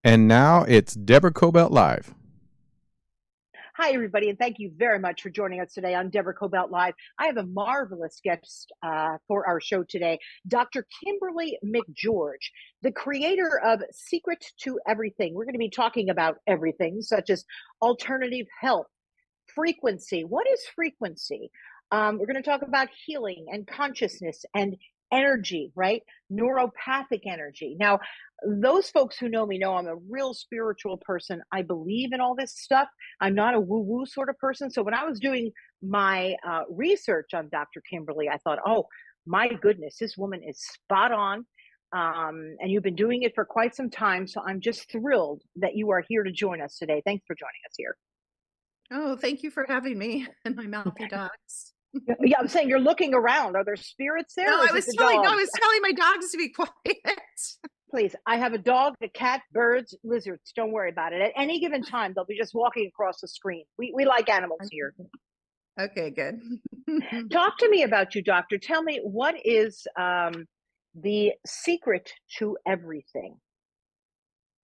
And now it's Deborah Kobylt Live. Hi, everybody, and thank you very much for joining us today on Deborah Kobylt Live. I have a marvelous guest for our show today, Dr. Kimberly McGeorge, the creator of Secret to Everything. We're going to be talking about everything, such as alternative health, frequency. What is frequency? We're going to talk about healing and consciousness and energy, right? Neuropathic energy. Now, those folks who know me know I'm a real spiritual person. I believe in all this stuff. I'm not a woo-woo sort of person. So when I was doing my research on Dr. Kimberly, I thought, oh, my goodness, this woman is spot on. And you've been doing it for quite some time. So I'm just thrilled that you are here to join us today. Thanks for joining us here. Oh, thank you for having me and my mouthy dogs. Yeah, I'm saying you're looking around. Are there spirits there? No, I was telling my dogs to be quiet. Please, I have a dog, a cat, birds, lizards. Don't worry about it. At any given time, they'll be just walking across the screen. We like animals here. Okay, good. Talk to me about you, doctor. Tell me, what is the secret to everything?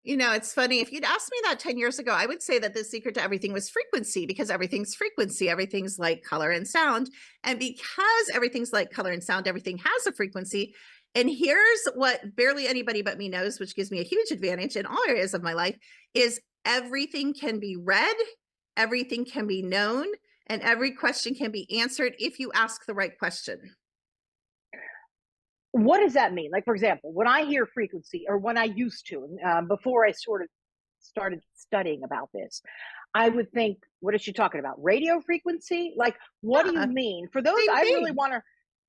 You know, it's funny. If you'd asked me that 10 years ago, I would say that the secret to everything was frequency, because everything's frequency. Everything's like color and sound. And because everything's like color and sound, everything has a frequency. And here's what barely anybody but me knows, which gives me a huge advantage in all areas of my life, is everything can be read, everything can be known, and every question can be answered if you ask the right question. What does that mean? Like, for example, when I hear frequency, or when I used to, before I sort of started studying about this, I would think, what is she talking about? Radio frequency? Like, what do you mean? For those, I really want to,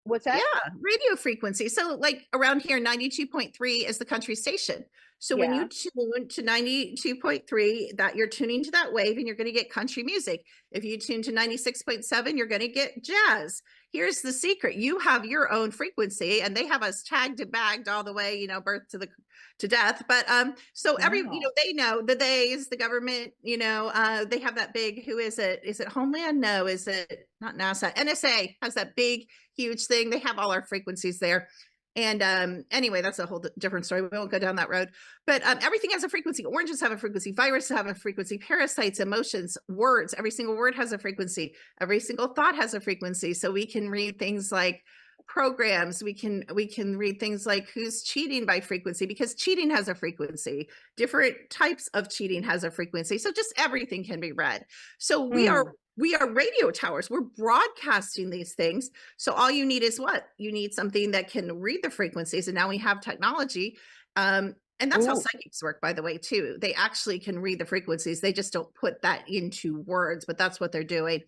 what's that? Yeah, radio frequency. So like around here, 92.3 is the country station. So when you tune to 92.3, that you're tuning to that wave and you're going to get country music. If you tune to 96.7, you're going to get jazz. Here's the secret. You have your own frequency, and they have us tagged and bagged all the way, you know, birth to death. But so every, you know, they know the days, the government, you know, they have that big, who is it? Is it Homeland? No, is it not NASA? NSA has that big, huge thing. They have all our frequencies there. And anyway, that's a whole different story. We won't go down that road. But everything has a frequency. Oranges have a frequency. Viruses have a frequency. Parasites, emotions, words. Every single word has a frequency. Every single thought has a frequency. So we can read things like programs. We can read things like who's cheating by frequency, because cheating has a frequency. Different types of cheating has a frequency. So just everything can be read. So we are radio towers. We're broadcasting these things. So all you need is what? You need something that can read the frequencies. And now we have technology. And that's how psychics work, by the way, too. They actually can read the frequencies. They just don't put that into words, but that's what they're doing.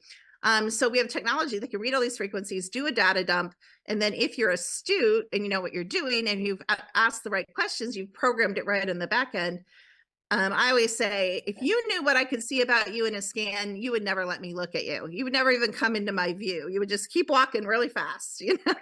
So we have technology that can read all these frequencies, do a data dump. And then if you're astute and you know what you're doing and you've asked the right questions, you've programmed it right in the back end. I always say, if you knew what I could see about you in a scan, you would never let me look at you. You would never even come into my view. You would just keep walking really fast, you know?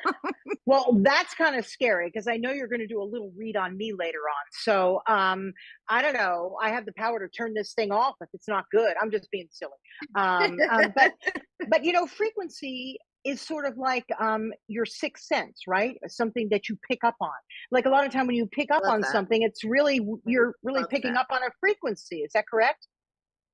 Well, that's kind of scary, because I know you're going to do a little read on me later on. So I don't know. I have the power to turn this thing off if it's not good. I'm just being silly. But you know, frequency is sort of like your sixth sense, right? Something that you pick up on. Like a lot of time when you pick up on something, it's really, you're really picking up on a frequency. Is that correct?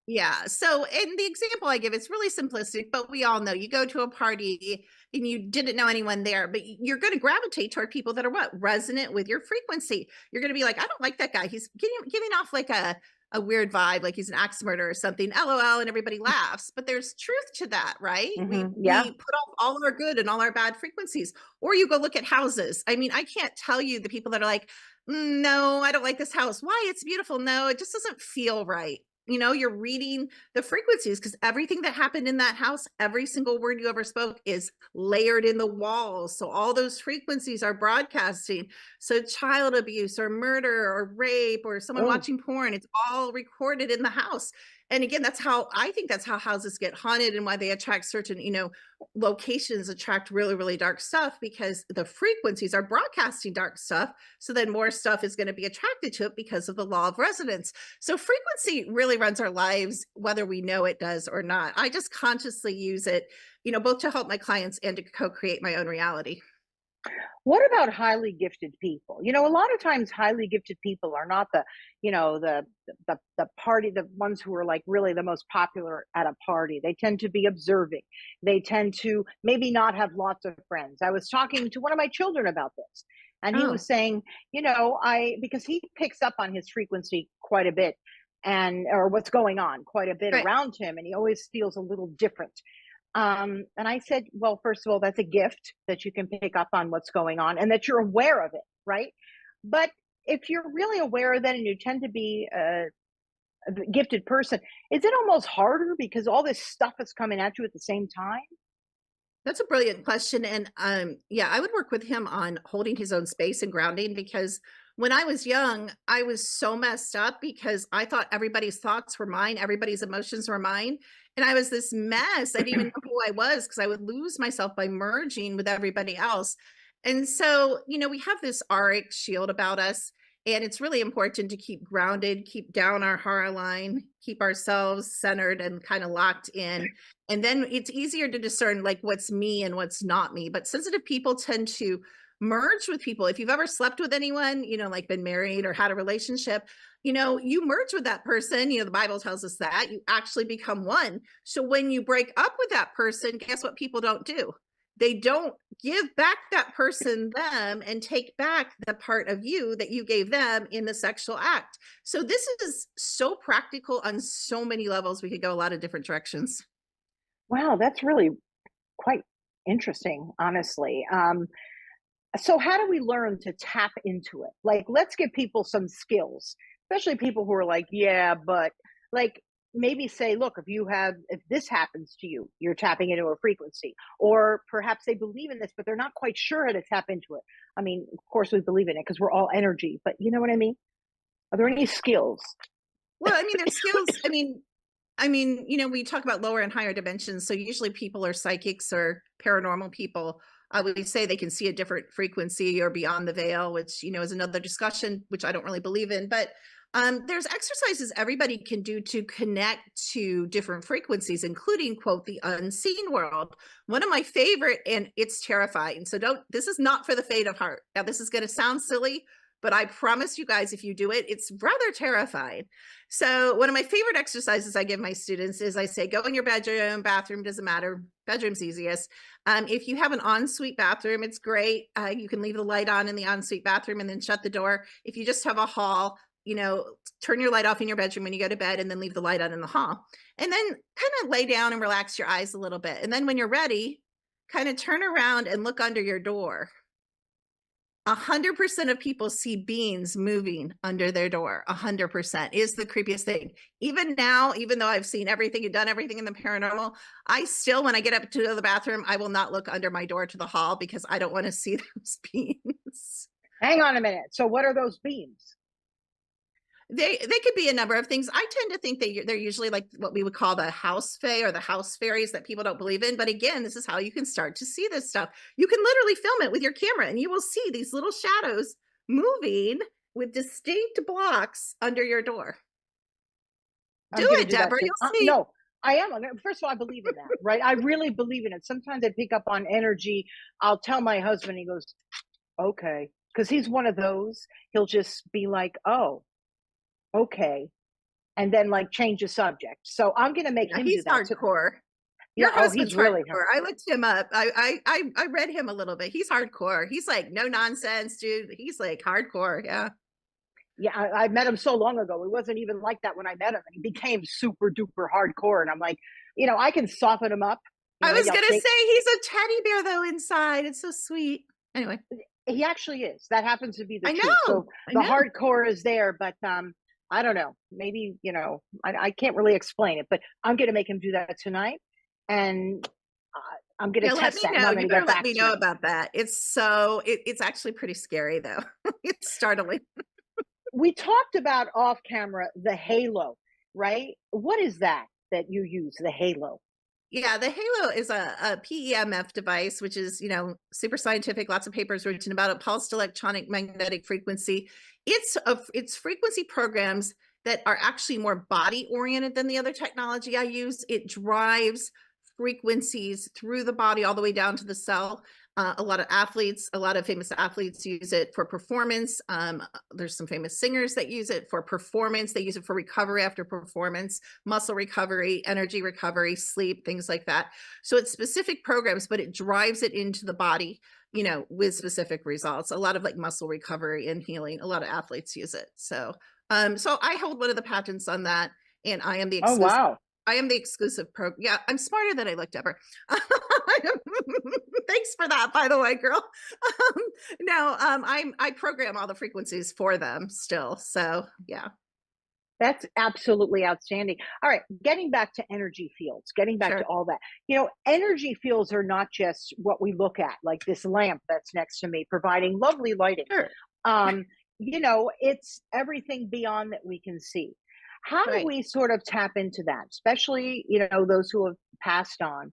Yeah. So in the example I give, it's really simplistic, but we all know you go to a party and you didn't know anyone there, but you're going to gravitate toward people that are what? Resonant with your frequency. You're going to be like, I don't like that guy. He's giving off like a weird vibe, like he's an axe murderer or something, LOL, and everybody laughs. But there's truth to that, right? We put off all our good and all our bad frequencies. Or you go look at houses. I mean, I can't tell you the people that are like, no, I don't like this house. Why? It's beautiful. No, it just doesn't feel right. You know, you're reading the frequencies, because everything that happened in that house, every single word you ever spoke is layered in the walls. So all those frequencies are broadcasting. So child abuse or murder or rape or someone watching porn, it's all recorded in the house. And again, I think that's how houses get haunted, and why they attract certain, you know, locations attract really, really dark stuff, because the frequencies are broadcasting dark stuff. So then more stuff is going to be attracted to it because of the law of resonance. So frequency really runs our lives, whether we know it does or not. I just consciously use it, you know, both to help my clients and to co-create my own reality. What about highly gifted people? A lot of times highly gifted people are not the party, the ones who are like really the most popular at a party. They tend to be observing. They tend to maybe not have lots of friends. I was talking to one of my children about this, and he Oh, was saying, I because he picks up on his frequency quite a bit, and or what's going on quite a bit right. around him, and he always feels a little different. And I said, well, first of all, that's a gift that you can pick up on what's going on and that you're aware of it, right? But if you're really aware of that and you tend to be a gifted person, is it almost harder because all this stuff is coming at you at the same time? That's a brilliant question. And yeah, I would work with him on holding his own space and grounding because when I was young, I was so messed up because I thought everybody's thoughts were mine, everybody's emotions were mine. And I was this mess. I didn't even know who I was because I would lose myself by merging with everybody else. And so, we have this auric shield about us. And it's really important to keep grounded, keep down our heart line, keep ourselves centered and kind of locked in. And then it's easier to discern like what's me and what's not me. But sensitive people tend to merge with people. If you've ever slept with anyone, like been married or had a relationship, you merge with that person. The Bible tells us that you actually become one. So when you break up with that person, guess what people don't do? They don't give back that person them and take back the part of you that you gave them in the sexual act. So this is so practical on so many levels. We could go a lot of different directions. Wow, that's really quite interesting, honestly. So how do we learn to tap into it? Like, let's give people some skills, especially people who are like, yeah, but like maybe say, look, if this happens to you, you're tapping into a frequency, or perhaps they believe in this, but they're not quite sure how to tap into it. I mean, of course we believe in it because we're all energy, but you know what I mean? Are there any skills? Well, I mean, there's skills. We talk about lower and higher dimensions. So usually people are psychics or paranormal people. We say they can see a different frequency or beyond the veil, which, is another discussion, which I don't really believe in. But there's exercises everybody can do to connect to different frequencies, including, quote, the unseen world. One of my favorite, and it's terrifying. So this is not for the faint of heart. Now, this is going to sound silly, but I promise you guys, if you do it, it's rather terrifying. So one of my favorite exercises I give my students is I say, go in your bedroom, bathroom, doesn't matter. Bedroom's easiest. If you have an ensuite bathroom, it's great. You can leave the light on in the ensuite bathroom and then shut the door. If you just have a hall, turn your light off in your bedroom when you go to bed and then leave the light on in the hall. And then kind of lay down and relax your eyes a little bit. And then when you're ready, kind of turn around and look under your door. 100% of people see beings moving under their door. 100% is the creepiest thing. Even now, even though I've seen everything and done everything in the paranormal, I still, when I get up to the bathroom, I will not look under my door to the hall because I don't want to see those beings. Hang on a minute. So what are those beams? They could be a number of things. I tend to think they're usually like what we would call the house fae or the house fairies that people don't believe in. But again, this is how you can start to see this stuff. You can literally film it with your camera and you will see these little shadows moving with distinct blocks under your door. Do it, Deborah. You'll see. No, I am. First of all, I believe in that, right? I really believe in it. Sometimes I pick up on energy. I'll tell my husband, he goes, okay. Because he's one of those, he'll just be like, oh, okay, and then like change the subject. So I'm gonna make him do that. He's hardcore. Your husband's really hardcore. I looked him up. I read him a little bit. He's hardcore. He's like no nonsense, dude. He's like hardcore. Yeah. Yeah, I met him so long ago. It wasn't even like that when I met him, and he became super duper hardcore. And I'm like, I can soften him up. I was gonna say he's a teddy bear though inside. It's so sweet. Anyway, he actually is. That happens to be the truth. Know. So the hardcore is there, but I don't know. Maybe, I can't really explain it, but I'm going to make him do that tonight. And I'm going to test that. You better let me know about that. It's actually pretty scary though. It's startling. We talked about off camera, the halo, right? What is that you use, the halo? Yeah, the halo is a PEMF device, which is, super scientific, lots of papers written about it, pulsed electronic magnetic frequency. It's frequency programs that are actually more body oriented than the other technology I use. It drives frequencies through the body all the way down to the cell. A lot of famous athletes use it for performance. There's some famous singers that use it for performance. They use it for recovery after performance, muscle recovery, energy recovery, sleep, things like that. So it's specific programs, but it drives it into the body, you know, with specific results. A lot of like muscle recovery and healing. A lot of athletes use it. So I hold one of the patents on that, and I am the Oh, exclusive. wow. I am the exclusive pro. Yeah, I'm smarter than I look, Deborah. Thanks for that, by the way, girl. I program all the frequencies for them still. So yeah. That's absolutely outstanding. All right, getting back to energy fields, getting back to Sure. all that. You know, energy fields are not just what we look at, like this lamp that's next to me, providing lovely lighting. Sure. You know, it's everything beyond that we can see. How do Right. we sort of tap into that, especially, you know, those who have passed on?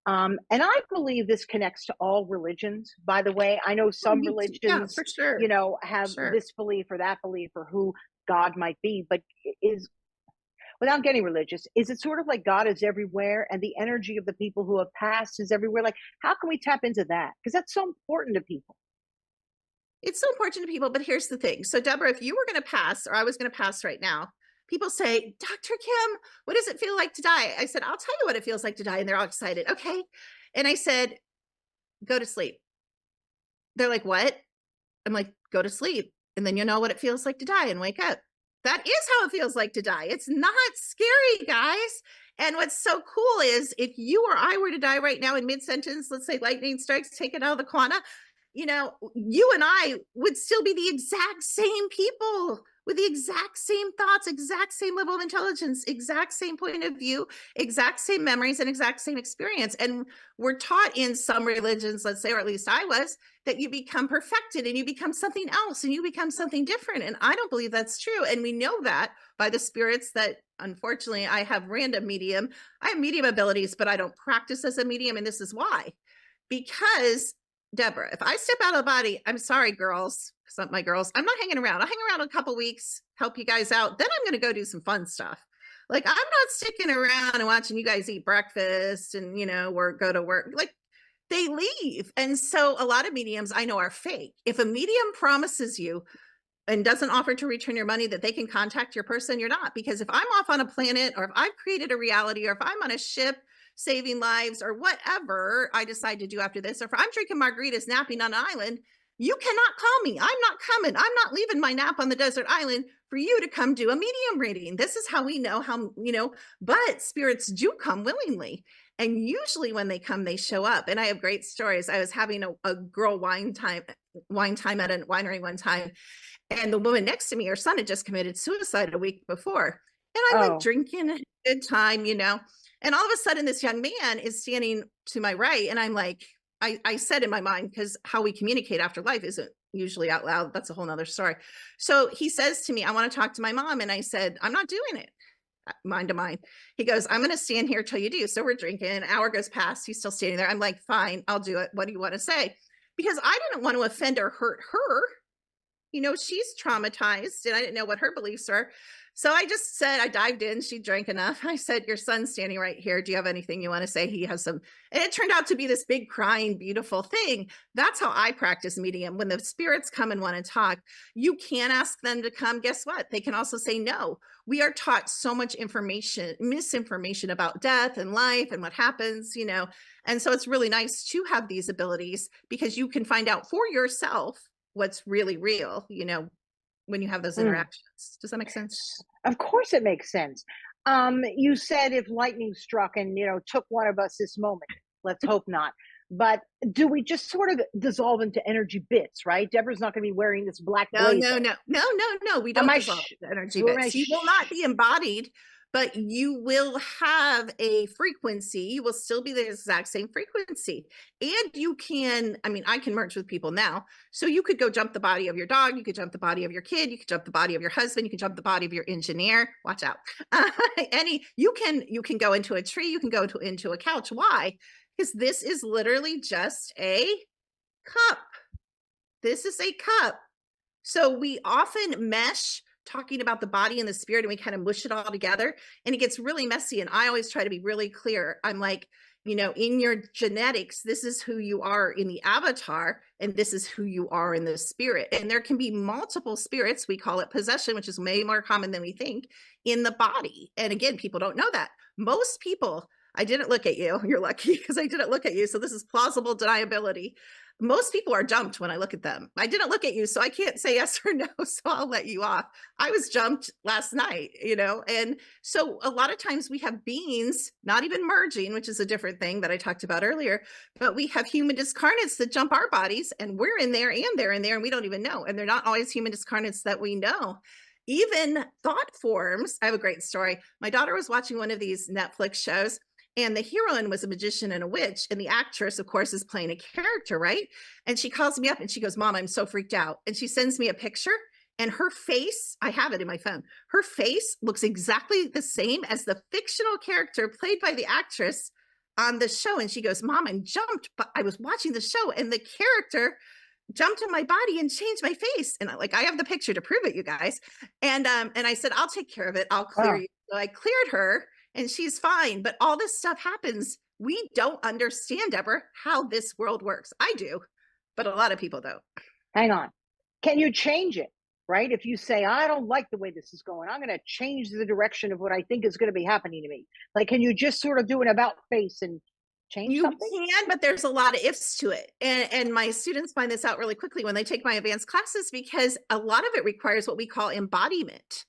And I believe this connects to all religions, by the way. I know Oh, some me too. Yeah, religions, for sure. you know, have Sure. this belief or that belief or who God might be, but is, without getting religious, is it sort of like God is everywhere and the energy of the people who have passed is everywhere? Like, how can we tap into that? Because that's so important to people. It's so important to people, but here's the thing. So, Deborah, if you were going to pass, or I was going to pass right now, people say, Dr. Kim, what does it feel like to die? I said, I'll tell you what it feels like to die. And they're all excited. Okay. And I said, go to sleep. They're like, what? I'm like, go to sleep. And then you'll know what it feels like to die and wake up. That is how it feels like to die. It's not scary, guys. And what's so cool is if you or I were to die right now in mid-sentence, let's say lightning strikes, take it out of the quanta, you know, you and I would still be the exact same people with the exact same thoughts, exact same level of intelligence, exact same point of view, exact same memories, and exact same experience. And we're taught in some religions, let's say, or at least I was, that you become perfected and you become something else and you become something different. And I don't believe that's true. And we know that by the spirits that, unfortunately, I have random medium. I have medium abilities, but I don't practice as a medium. And this is why. Because Deborah, if I step out of the body, I'm sorry, girls, some my girls, I'm not hanging around. I'll hang around a couple weeks, help you guys out. Then I'm going to go do some fun stuff. Like, I'm not sticking around and watching you guys eat breakfast and, you know, go to work. Like, they leave. And so a lot of mediums I know are fake. If a medium promises you and doesn't offer to return your money that they can contact your person, you're not. Because if I'm off on a planet, or if I've created a reality, or if I'm on a ship saving lives, or whatever I decide to do after this, or if I'm drinking margaritas napping on an island, you cannot call me. I'm not coming. I'm not leaving my nap on the desert island for you to come do a medium reading. This is how we know how, you know, but spirits do come willingly. And usually when they come, they show up. And I have great stories. I was having a girl wine time at a winery one time. And the woman next to me, her son had just committed suicide a week before. And I'm like Oh, drinking, a good time, you know. And all of a sudden, this young man is standing to my right. And I'm like, I said in my mind, because how we communicate after life isn't usually out loud. That's a whole nother story. So he says to me, I want to talk to my mom. And I said, I'm not doing it. Mind to mind. He goes, I'm going to stand here till you do. So we're drinking. An hour goes past. He's still standing there. I'm like, fine, I'll do it. What do you want to say? Because I didn't want to offend or hurt her. You know, she's traumatized and I didn't know what her beliefs are. So I just said, I dived in, she drank enough. I said, your son's standing right here. Do you have anything you want to say? He has some, and it turned out to be this big crying, beautiful thing. That's how I practice medium. When the spirits come and want to talk, you can ask them to come. Guess what? They can also say no. We are taught so much information, misinformation about death and life and what happens, you know. And so it's really nice to have these abilities because you can find out for yourself what's really real, you know, when you have those interactions. Does that make sense? of course it makes sense. You said if lightning struck and, you know, took one of us this moment, let's hope not. But do we just sort of dissolve into energy bits, right? Deborah's not going to be wearing this black No, blazer. no, no, no, no, no. We Am don't I dissolve sh- the energy am I bits. You will not be embodied, but you will have a frequency. You will still be the exact same frequency. And you can, I mean, I can merge with people now. So you could go jump the body of your dog. You could jump the body of your kid. You could jump the body of your husband. You could jump the body of your engineer. Watch out. You can go into a tree. You can go into a couch. Why? Because this is literally just a cup. This is a cup. So we often mesh talking about the body and the spirit and we kind of mush it all together and it gets really messy. And I always try to be really clear. I'm like, in your genetics, this is who you are in the avatar, and this is who you are in the spirit. And there can be multiple spirits. We call it possession, which is way more common than we think, in the body. And again, people don't know that. Most people, I didn't look at you. You're lucky because I didn't look at you. So this is plausible deniability. Most people are jumped when I look at them. I didn't look at you, so I can't say yes or no, so I'll let you off. I was jumped last night, and so a lot of times we have beings, not even merging, which is a different thing that I talked about earlier, but we have human discarnates that jump our bodies, and we're in there and they're in there, and we don't even know, and they're not always human discarnates that we know. Even thought forms. I have a great story. My daughter was watching one of these Netflix shows, and the heroine was a magician and a witch. And the actress, of course, is playing a character, right? And she calls me up and she goes, Mom, I'm so freaked out. And she sends me a picture, and her face, I have it in my phone, her face looks exactly the same as the fictional character played by the actress on the show. And she goes, Mom, I'm jumped, but I was watching the show and the character jumped in my body and changed my face. And I have the picture to prove it, you guys. And I said, I'll take care of it. I'll clear you. So I cleared her, and she's fine. But all this stuff happens. We don't understand, Deborah, how this world works. I do, but a lot of people don't. Hang on. Can you change it, right? If you say, I don't like the way this is going, I'm going to change the direction of what I think is going to be happening to me. Like, can you just sort of do an about face and change something? You can, but there's a lot of ifs to it. And my students find this out really quickly when they take my advanced classes, because a lot of it requires what we call embodiment.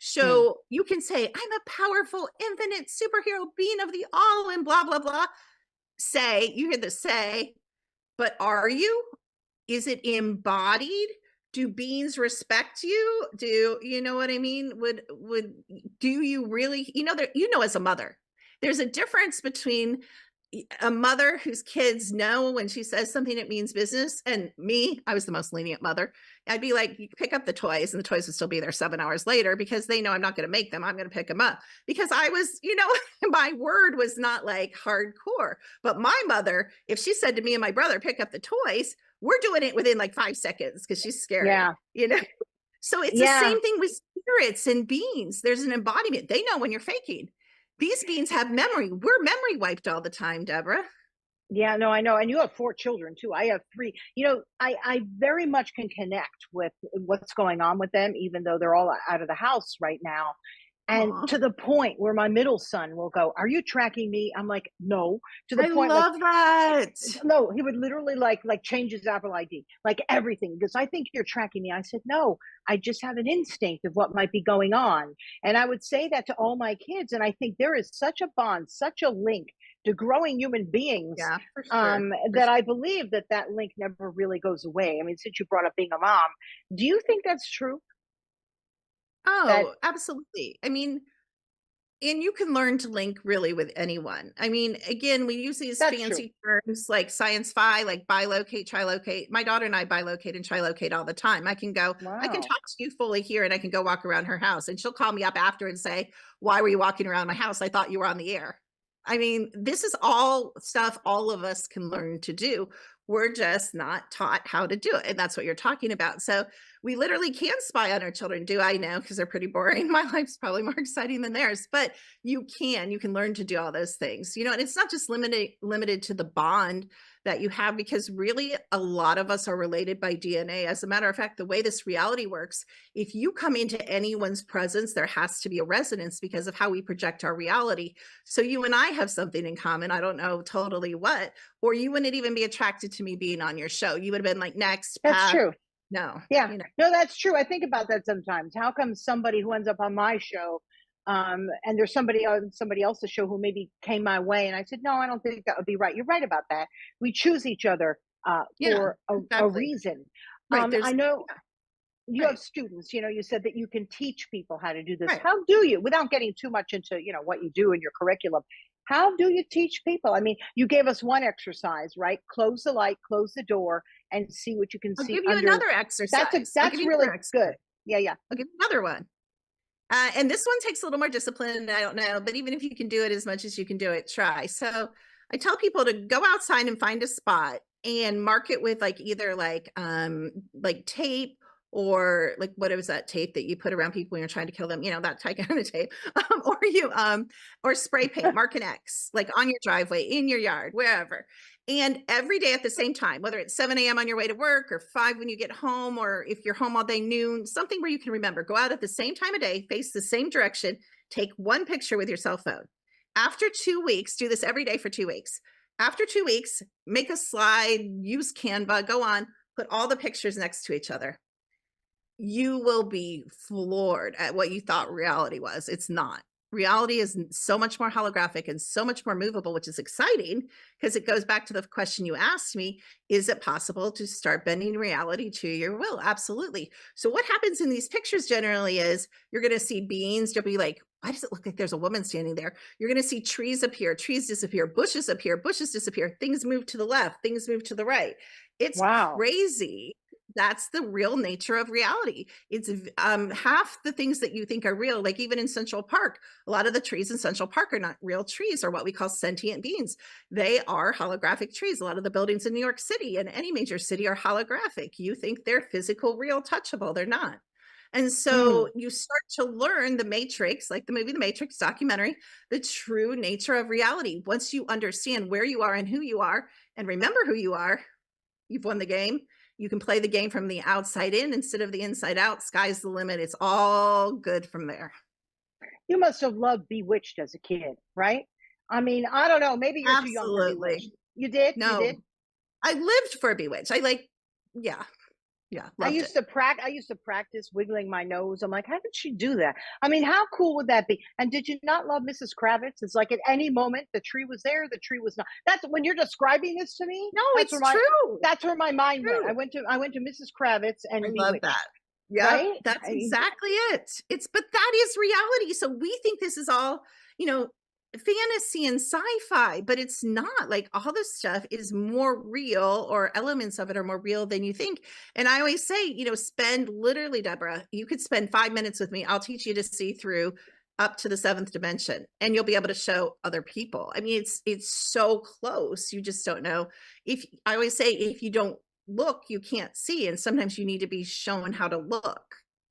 So you can say, I'm a powerful, infinite superhero being of the all and blah, blah, blah. You hear the say, but are you? Is it embodied? Do beings respect you? Do you know what I mean? Do you really, as a mother, there's a difference between a mother whose kids know when she says something, it means business. And me, I was the most lenient mother. I'd be like, you pick up the toys, and the toys would still be there 7 hours later, because they know I'm not going to make them. I'm going to pick them up, because I was, my word was not like hardcore. But my mother, if she said to me and my brother, pick up the toys, we're doing it within like 5 seconds, because she's scared. Yeah. So it's the same thing with spirits and beings. There's an embodiment. They know when you're faking. These beings have memory. We're memory wiped all the time, Deborah. Yeah, no, I know. And you have 4 children too. I have 3. I very much can connect with what's going on with them, even though they're all out of the house right now. And to the point where my middle son will go, are you tracking me? I'm like, no. To the point, I love that. No, he would literally like change his Apple ID, like everything, because I think you're tracking me. I said, no, I just have an instinct of what might be going on. And I would say that to all my kids. And I think there is such a bond, such a link to growing human beings, for sure. that I believe that link never really goes away. I mean, since you brought up being a mom, do you think that's true? Oh, absolutely. I mean, and you can learn to link really with anyone. I mean, again, we use these fancy terms like science fi, like bilocate, trilocate. My daughter and I bilocate and trilocate all the time. I can go, I can talk to you fully here, and I can go walk around her house, and she'll call me up after and say, why were you walking around my house? I thought you were on the air. I mean, this is all stuff all of us can learn to do. We're just not taught how to do it. And that's what you're talking about. So we literally can spy on our children. Do I know? Because they're pretty boring. My life's probably more exciting than theirs, but you can learn to do all those things, and it's not just limited to the bond that you have, because really a lot of us are related by DNA. As a matter of fact, the way this reality works, if you come into anyone's presence, there has to be a resonance because of how we project our reality. So you and I have something in common. I don't know totally what, or you wouldn't even be attracted to me being on your show. You would have been like, next. That's true. No. Yeah. No, that's true. I think about that sometimes. How come somebody who ends up on my show, and there's somebody on somebody else's show who maybe came my way, and I said, no, I don't think that would be right. You're right about that. We choose each other for a reason. Right, I know you have students, you said that you can teach people how to do this. How do you, without getting too much into, what you do in your curriculum, how do you teach people? I mean, you gave us one exercise, right? Close the light, close the door, and see what you can see. I'll give you another exercise. That's really good. Yeah. I'll give you another one. And this one takes a little more discipline. I don't know, but even if you can do it as much as you can do it, try. So I tell people to go outside and find a spot and mark it with either tape or like, what was that tape that you put around people when you're trying to kill them? You know, that type kind of tape, or spray paint, mark an X, like on your driveway, in your yard, wherever. And every day at the same time, whether it's 7 a.m. on your way to work or 5 when you get home, or if you're home all day, noon, something where you can remember, go out at the same time of day, face the same direction, take one picture with your cell phone. After 2 weeks, do this every day for 2 weeks. After 2 weeks, make a slide, use Canva, go on, put all the pictures next to each other. You will be floored at what you thought reality was. It's not. Reality is so much more holographic and so much more movable, which is exciting because it goes back to the question you asked me. Is it possible to start bending reality to your will? Absolutely. So what happens in these pictures generally is you're going to see beings. You'll be like, why does it look like there's a woman standing there? You're going to see trees appear, trees disappear, bushes appear, bushes disappear, things move to the left, things move to the right. It's crazy. That's the real nature of reality. It's half the things that you think are real, like even in Central Park, a lot of the trees in Central Park are not real trees, or what we call sentient beings. They are holographic trees. A lot of the buildings in New York City and any major city are holographic. You think they're physical, real, touchable. They're not. And so you start to learn the Matrix, like the movie The Matrix documentary, the true nature of reality. Once you understand where you are and who you are, and remember who you are, you've won the game. You can play the game from the outside in instead of the inside out. Sky's the limit. It's all good from there. You must have loved Bewitched as a kid, right? I mean, I don't know. Maybe you're too young for Bewitched. You did? No. You did? I lived for Bewitched. I used to practice wiggling my nose. I'm like, how did she do that? I mean, how cool would that be? And did you not love Mrs. Kravitz? It's like at any moment the tree was there, the tree was not. That's when you're describing this to me. No, it's true. That's where my mind went. I went to Mrs. Kravitz and I love that. Yeah, right? That's exactly it. But that is reality. So we think this is all, fantasy and sci-fi, but it's not. Like, all this stuff is more real, or elements of it are more real than you think. And I always say, spend literally, Deborah, you could spend 5 minutes with me. I'll teach you to see through up to the 7th dimension, and you'll be able to show other people. I mean, it's so close. You just don't know. I always say, if you don't look, you can't see. And sometimes you need to be shown how to look,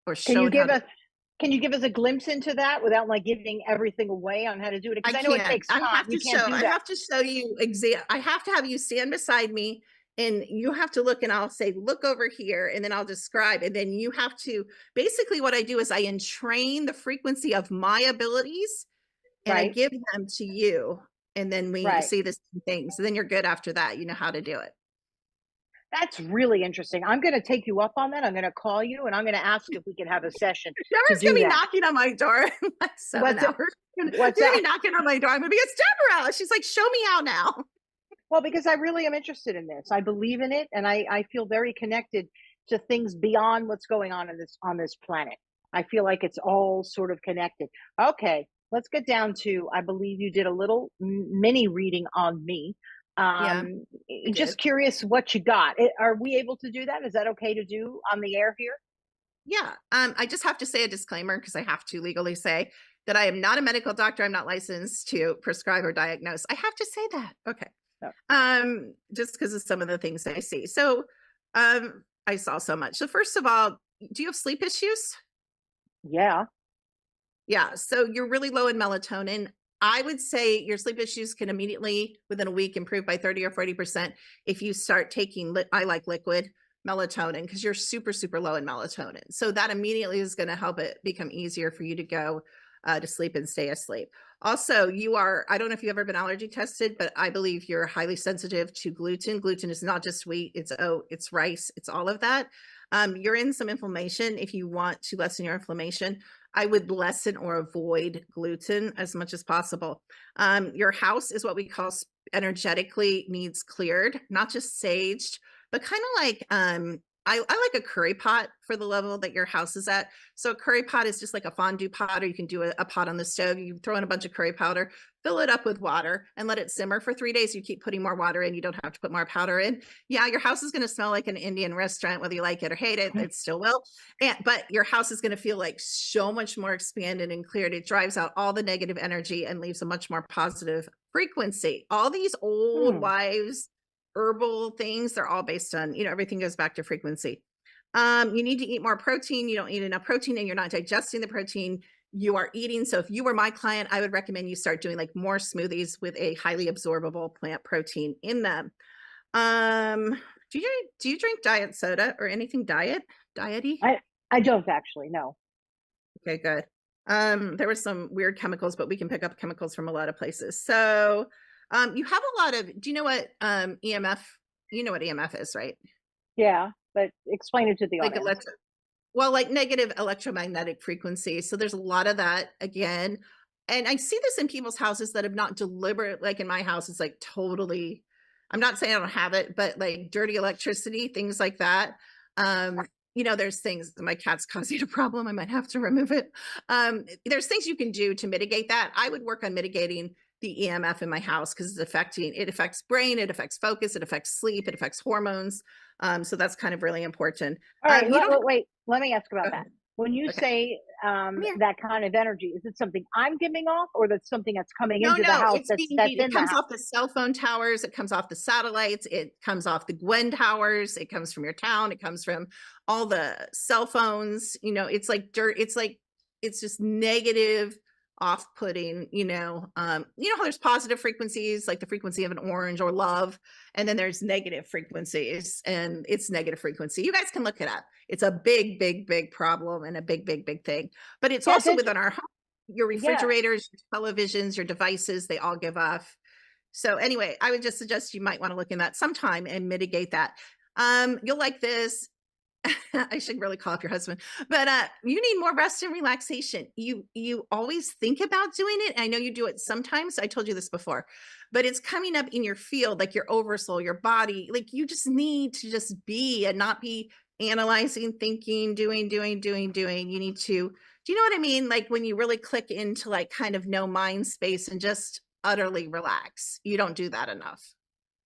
or shown Can you give us a glimpse into that without like giving everything away on how to do it? Because I know it takes time. I have to show you I have to have you stand beside me, and you have to look, and I'll say, look over here, and then I'll describe. And then you have to, basically what I do is I entrain the frequency of my abilities, and I give them to you. And then we see the same thing. So then you're good after that. You know how to do it. That's really interesting. I'm going to take you up on that. I'm going to call you, and I'm going to ask if we can have a session. Deborah's going to be knocking on my door in like 7 hours. What's that? Knocking on my door. I'm going to be, it's Deborah. She's like, show me how now. Well, because I really am interested in this. I believe in it, and I feel very connected to things beyond what's going on this planet. I feel like it's all sort of connected. Okay, let's get down to, I believe you did a little mini reading on me. Just curious what you got. Are we able to do that? Is that okay to do on the air here? Yeah. I just have to say a disclaimer, because I have to legally say that I am not a medical doctor. I'm not licensed to prescribe or diagnose. I have to say that. Okay. Oh. Just because of some of the things I see. So I saw so much. So first of all, do you have sleep issues? Yeah. Yeah. So you're really low in melatonin. I would say your sleep issues can immediately, within a week, improve by 30 or 40% if you start taking, I like liquid melatonin, because you're super, super low in melatonin. So that immediately is going to help it become easier for you to go to sleep and stay asleep. Also, I don't know if you've ever been allergy tested, but I believe you're highly sensitive to gluten. Gluten is not just wheat, it's oat, it's rice, it's all of that. You're in some inflammation. If you want to lessen your inflammation, I would lessen or avoid gluten as much as possible. Your house is what we call energetically needs cleared, not just saged, but kind of like, I like a curry pot for the level that your house is at. So a curry pot is just like a fondue pot, or you can do a pot on the stove. You throw in a bunch of curry powder, fill it up with water, and let it simmer for 3 days. You keep putting more water in. You don't have to put more powder in. Yeah, your house is going to smell like an Indian restaurant, whether you like it or hate it. It still will. But your house is going to feel like so much more expanded and cleared. It drives out all the negative energy and leaves a much more positive frequency. All these old wives' herbal things, they're all based on, everything goes back to frequency. You need to eat more protein. You don't eat enough protein and you're not digesting the protein you are eating. So if you were my client, I would recommend you start doing like more smoothies with a highly absorbable plant protein in them. Do you drink diet soda or anything diety? I don't actually, no. Okay, good. There were some weird chemicals, but we can pick up chemicals from a lot of places. So you have a lot of, do you know what EMF, you know what EMF is, right? Yeah, but explain it to the Like audience. like negative electromagnetic frequency. So there's a lot of that again. And I see this in people's houses that have not deliberate, like in my house, it's like totally, I'm not saying I don't have it, but like dirty electricity, things like that. There's things, my cat's causing a problem. I might have to remove it. There's things you can do to mitigate that. I would work on mitigating the EMF in my house because it affects brain, it affects focus, it affects sleep, it affects hormones. So that's kind of really important. All right, wait, let me ask about that. When you Okay. say that kind of energy, is it something I'm giving off or that's something that's coming into the house that's in the house? It comes off the cell phone towers, it comes off the satellites, it comes off the Gwen towers, it comes from your town, it comes from all the cell phones. It's like dirt, it's just negative, off-putting. How there's positive frequencies like the frequency of an orange or love, and then there's negative frequencies and it's negative frequency. You guys can look it up. It's a big, big, big problem and a big, big, big thing, but it's also within our home. Your refrigerators, your televisions, your devices, they all give off. So anyway, I would just suggest you might want to look in that sometime and mitigate that. You'll like this. I should really call up your husband, but you need more rest and relaxation. You always think about doing it. I know you do it sometimes. I told you this before, but it's coming up in your field, like your oversoul, your body. Like you just need to just be and not be analyzing, thinking, doing. You need to, do you know what I mean? Like when you really click into like kind of no mind space and just utterly relax. You don't do that enough.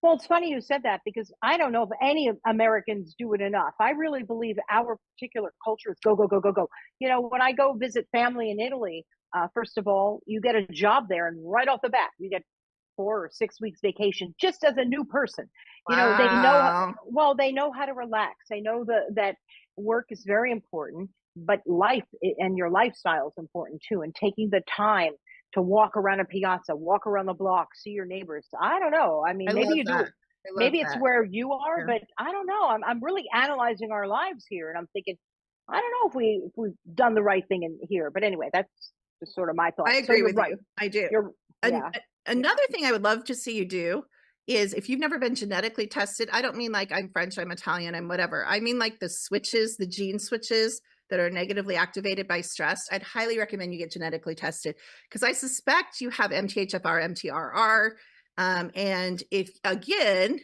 Well, it's funny you said that because I don't know if any Americans do it enough. I really believe our particular culture is go, go, go, go, go. When I go visit family in Italy, first of all, you get a job there and right off the bat, you get 4 or 6 weeks vacation just as a new person. Wow. They know how to relax. They know that work is very important, but life and your lifestyle is important too. And taking the time to walk around a piazza, walk around the block, see your neighbors. I don't know. I mean, maybe you do. Maybe it's where you are, but I don't know. I'm really analyzing our lives here, and I'm thinking, I don't know if we've done the right thing in here. But anyway, that's just sort of my thought. I agree with you. I do. Another thing I would love to see you do is if you've never been genetically tested. I don't mean like I'm French, I'm Italian, I'm whatever. I mean like the gene switches that are negatively activated by stress. I'd highly recommend you get genetically tested because I suspect you have MTHFR, MTRR. And if again,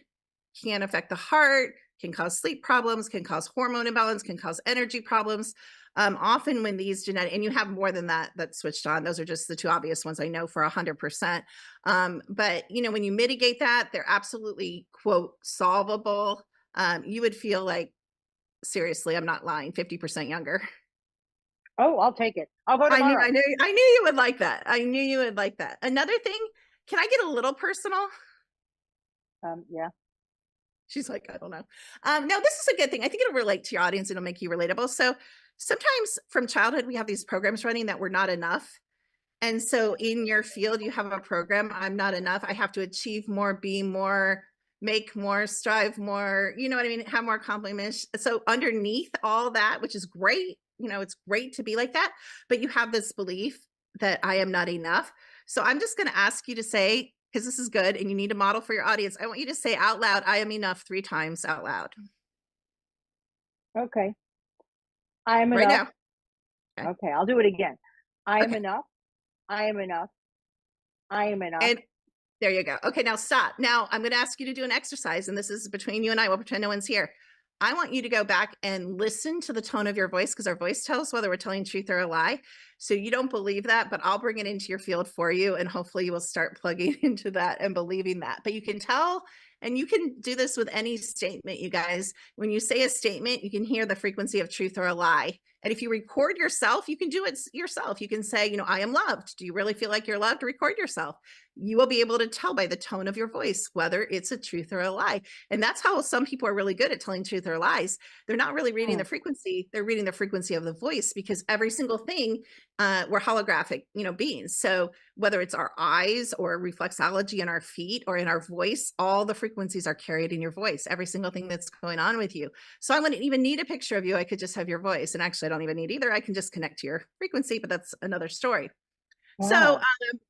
can affect the heart, can cause sleep problems, can cause hormone imbalance, can cause energy problems. Often when these genetic, and you have more than that switched on, those are just the two obvious ones I know for 100%. But when you mitigate that, they're absolutely quote solvable. You would feel like, seriously, I'm not lying, 50% younger. Oh, I'll take it. I'll go tomorrow. I knew you would like that. I knew you would like that. Another thing, can I get a little personal? Yeah. She's like, I don't know. No, this is a good thing. I think it'll relate to your audience. It'll make you relatable. So sometimes from childhood, we have these programs running that we're not enough. And so in your field, you have a program, I'm not enough. I have to achieve more, be more, make more, strive more, you know what I mean? Have more accomplishments. So underneath all that, which is great, it's great to be like that, but you have this belief that I am not enough. So I'm just going to ask you to say, because this is good and you need a model for your audience, I want you to say out loud, I am enough 3 times out loud. Okay. I am right enough. Now. Okay, I'll do it again. I am enough. I am enough. I am enough. And there you go. Okay, now stop. Now I'm going to ask you to do an exercise, and this is between you and I. We'll pretend no one's here. I want you to go back and listen to the tone of your voice because our voice tells whether we're telling truth or a lie. So you don't believe that, but I'll bring it into your field for you. And hopefully you will start plugging into that and believing that. But you can tell, and you can do this with any statement, you guys. When you say a statement, you can hear the frequency of truth or a lie. And if you record yourself, you can do it yourself. You can say, I am loved. Do you really feel like you're loved? Record yourself. you will be able to tell by the tone of your voice whether it's a truth or a lie. And that's how some people are really good at telling truth or lies. They're not really reading the frequency, they're reading the frequency of the voice, because every single thing, we're holographic, beings. So whether it's our eyes or reflexology in our feet or in our voice, all the frequencies are carried in your voice, every single thing that's going on with you. So I wouldn't even need a picture of you. I could just have your voice. And actually, I don't even need either. I can just connect to your frequency, but that's another story. So Wow.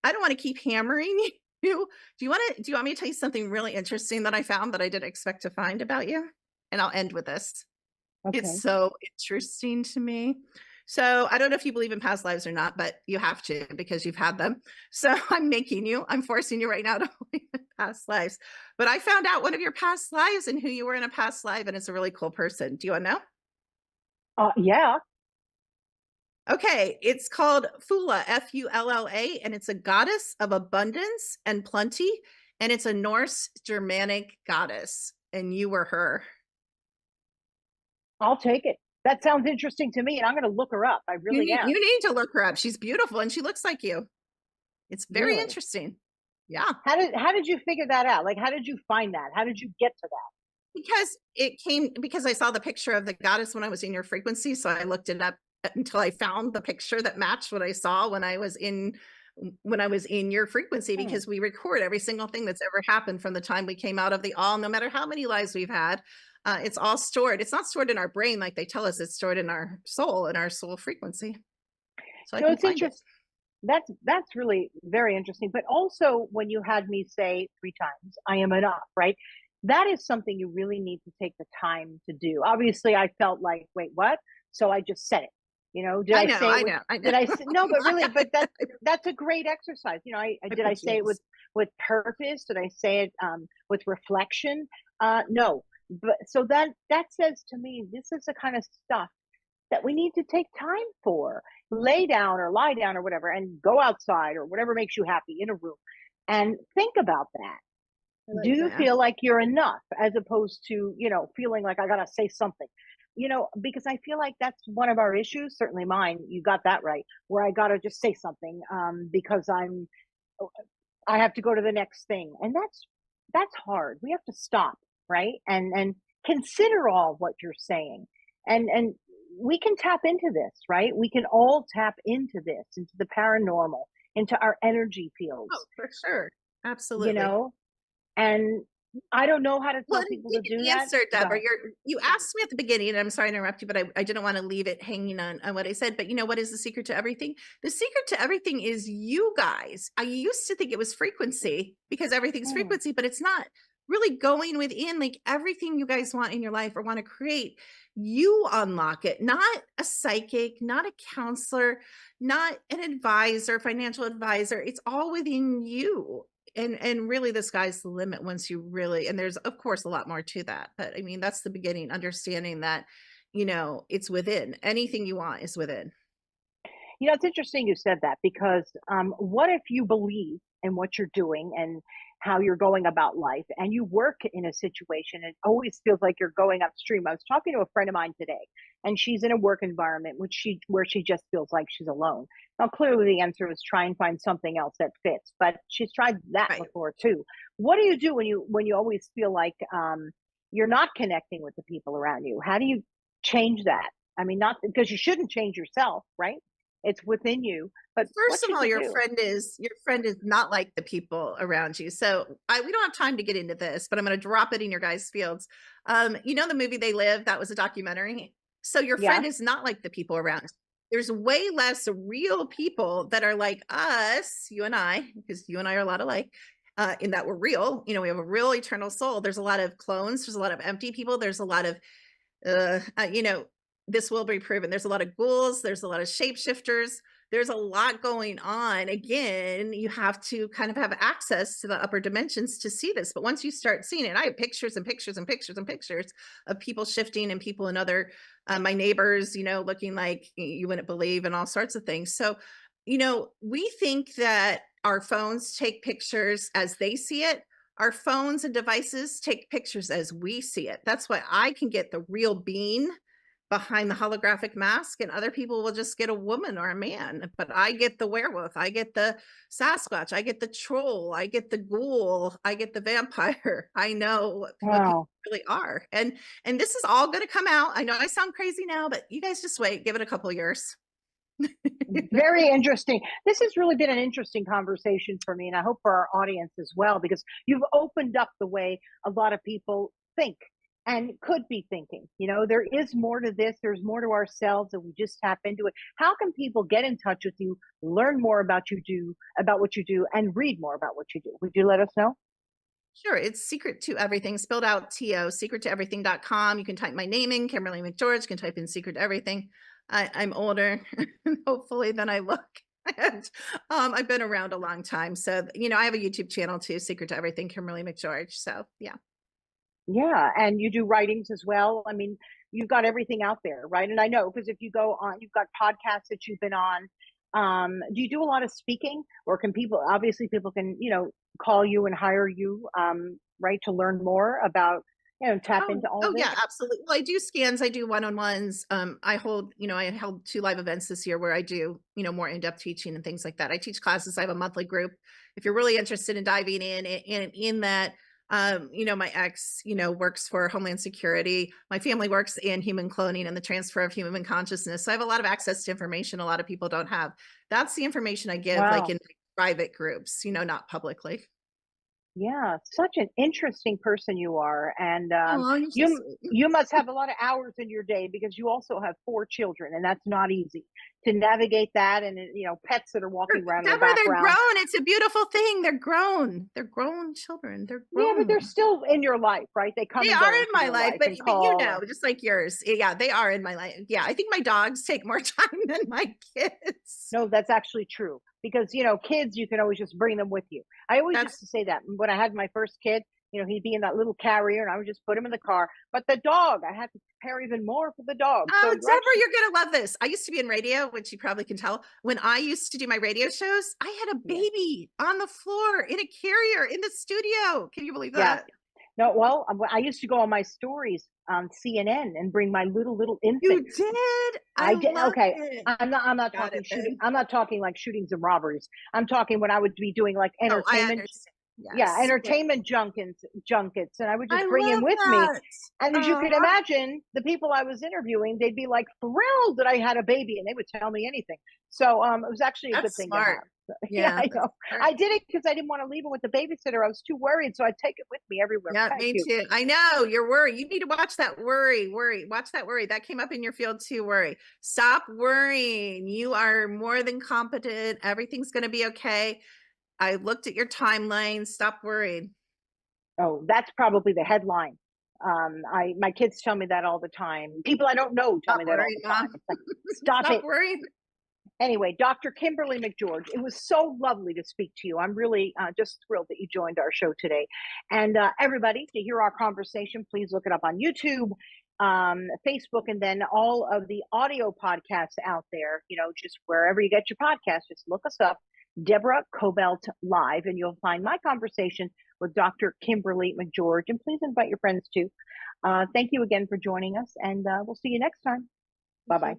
I don't want to keep hammering you. Do you want me to tell you something really interesting that I found that I didn't expect to find about you? And I'll end with this. Okay. It's so interesting to me. So I don't know if you believe in past lives or not, but you have to, because you've had them. So I'm forcing you right now to believe in past lives. But I found out one of your past lives and who you were in a past life, and it's a really cool person. Do you want to know? Yeah. Okay, it's called Fula, Fulla, and it's a goddess of abundance and plenty, and it's a Norse Germanic goddess, and you were her. I'll take it. That sounds interesting to me, and I'm going to look her up. I really am. You need to look her up. She's beautiful, and she looks like you. It's very Really? interesting. Yeah. How did you figure that out? Like, how did you find that? How did you get to that? Because I saw the picture of the goddess when I was in your frequency, so I looked it up until I found the picture that matched what I saw when I was in your frequency, because we record every single thing that's ever happened from the time we came out of the all, no matter how many lives we've had. It's all stored. It's not stored in our brain like they tell us. It's stored in our soul frequency. So I can It's find it. interesting. That's really very interesting. But also, when you had me say 3 times, "I am enough," right? That is something you really need to take the time to do. Obviously, I felt like, wait, what? So I just said it. Did I say it with? I know. Did I say no? But really, but that's a great exercise. Did I say it with purpose? Did I say it with reflection? No. But so that says to me, this is the kind of stuff that we need to take time for. Lay down or lie down or whatever, and go outside or whatever makes you happy in a room, and think about that. Like Do you that. feel like you're enough, as opposed to, feeling like I got to say something? Because I feel like that's one of our issues, certainly mine. You got that right, where I got to just say something, because I have to go to the next thing. And that's hard. We have to stop, right? And consider all what you're saying. And we can tap into this, right? We can all tap into this, into the paranormal, into our energy fields, Oh, for sure. you Absolutely. know? And I don't know how to Well, tell people you to do can that. answer, Go Deborah. ahead. You asked me at the beginning, and I'm sorry to interrupt you, but I didn't want to leave it hanging on what I said. But you know what is the secret to everything? The secret to everything is you guys. I used to think it was frequency, because everything's Mm, frequency, but it's not. Really going within, like everything you guys want in your life or want to create, you unlock it, not a psychic, not a counselor, not an advisor, financial advisor. It's all within you. And really, the sky's the limit once you really, and there's of course a lot more to that, but I mean, that's the beginning, understanding that, it's within. Anything you want is within. It's interesting you said that, because what if you believe in what you're doing and how you're going about life, and you work in a situation, it always feels like you're going upstream. I was talking to a friend of mine today, and she's in a work environment where she just feels like she's alone. Now, clearly the answer is try and find something else that fits, but she's tried that Right. before too. What do you do when you always feel like you're not connecting with the people around you? How do you change that? I mean, not because you shouldn't change yourself, right? It's within you, but what First of should all, you do? your friend is not like the people around you. So we don't have time to get into this, but I'm going to drop it in your guys' fields. The movie They Live, that was a documentary. So your Yeah. friend is not like the people around. There's way less real people that are like us, you and I, because you and I are a lot alike, in that we're real. We have a real eternal soul. There's a lot of clones. There's a lot of empty people. There's a lot of this will be proven. There's a lot of ghouls. There's a lot of shapeshifters. There's a lot going on. Again, you have to kind of have access to the upper dimensions to see this. But once you start seeing it, I have pictures and pictures and pictures and pictures of people shifting and people in other, my neighbors, looking like you wouldn't believe, and all sorts of things. So, we think that our phones take pictures as they see it. Our phones and devices take pictures as we see it. That's why I can get the real being behind the holographic mask, and other people will just get a woman or a man. But I get the werewolf, I get the Sasquatch, I get the troll, I get the ghoul, I get the vampire. I know what people really are. And this is all going to come out. I know I sound crazy now, but you guys just wait, give it a couple of years. Very interesting. This has really been an interesting conversation for me, and I hope for our audience as well, because you've opened up the way a lot of people think and could be thinking. You know, there is more to this, there's more to ourselves, and we just tap into it. How can people get in touch with you, learn more about what you do, and read more about what you do? Would you let us know? Sure. It's Secret to Everything, spelled out T-O, secrettoeverything.com. You can type my name in, Kimberly McGeorge, you can type in Secret to Everything. I'm older, hopefully, than I look. And I've been around a long time. So, you know, I have a YouTube channel too, Secret to Everything, Kimberly McGeorge. So, yeah. Yeah. And you do writings as well. I mean, you've got everything out there, right? And I know, because if you go on, you've got podcasts that you've been on. Do you do a lot of speaking, or can people, obviously people can, you know, call you and hire you, right, to learn more about, you know, tap into all of this? Yeah, absolutely. Well, I do scans, I do one-on-ones. I held 2 live events this year where I do, you know, more in-depth teaching and things like that. I teach classes. I have a monthly group. If you're really interested in diving in that, you know, my ex, you know, works for Homeland Security. My family works in human cloning and the transfer of human consciousness. So I have a lot of access to information a lot of people don't have. That's the information I give, like in private groups, you know, not publicly. Yeah, such an interesting person you are, and you're so you must have a lot of hours in your day, because you also have 4 children, and that's not easy to navigate that, and you know, pets that are walking around in the Deborah, they're background. grown. It's a beautiful thing. They're grown. They're grown children. They're grown. Yeah, but they're still in your life, right? They come. They and go are in into my your life, but you know, and just like yours. Yeah, they are in my life. Yeah, I think my dogs take more time than my kids. No, that's actually true, because, you know, kids, you can always just bring them with you. I always used to say that when I had my first kid, you know, he'd be in that little carrier and I would just put him in the car. But the dog, I had to prepare even more for the dog. Oh, So Deborah, you're going to love this. I used to be in radio, which you probably can tell. When I used to do my radio shows, I had a baby on the floor in a carrier in the studio. Can you believe that? Yeah. No, well, I used to go on my stories on CNN and bring my little infant. You did? I did. Okay. It. I'm not talking shooting. I'm not talking like shootings and robberies. I'm talking when I would be doing like entertainment. Entertainment junkets, and I would just bring him with me. And as you can imagine, the people I was interviewing, they'd be like thrilled that I had a baby, and they would tell me anything. So it was actually a good thing to have. Yeah, I know. I did it because I didn't want to leave it with the babysitter. I was too worried, so I'd take it with me everywhere. Yeah, me too. I know you're worried. You need to watch that worry. Watch that worry. That came up in your field too. Worry. Stop worrying. You are more than competent. Everything's going to be okay. I looked at your timeline. Stop worrying. Oh, that's probably the headline. My kids tell me that all the time. People I don't know tell me that all the time. Like, stop it. Worrying. Anyway, Dr. Kimberly McGeorge, it was so lovely to speak to you. I'm really just thrilled that you joined our show today. And everybody, to hear our conversation, please look it up on YouTube, Facebook, and then all of the audio podcasts out there. You know, just wherever you get your podcasts, just look us up, Deborah Kobylt Live, and you'll find my conversation with Dr. Kimberly McGeorge. And please invite your friends too. Thank you again for joining us, and we'll see you next time. Bye-bye.